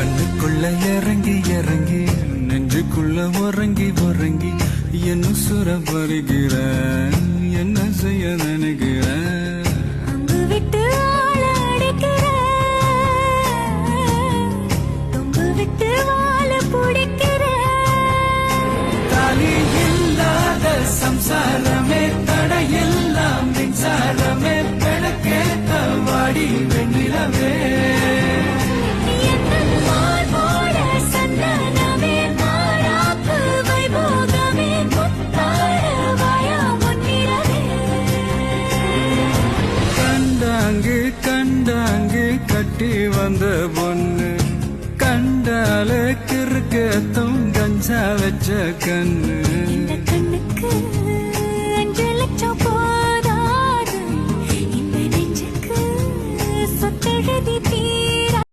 கண்ணுக்குள்ள இறங்கி இறங்கி நெஞ்சுக்குள்ள உறங்கி உறங்கி என்ன சுர வருகிற என்ன செய்ய நினைக்கிற அங்கு விட்டு ஆள அடிக்கிற தொங்கு விட்டு வாழ பிடிக்கிற தாலி இல்லாத சம்சாரமே தடையெல்லாம் மின்சாரமே பிழக்கேத்த வாடி வெண்ணிலவே கண்டாங்கு கட்டி வந்த பொண்ணு கண்டால கிறுக்கத்தும் கஞ்சா வச்ச கண்ணு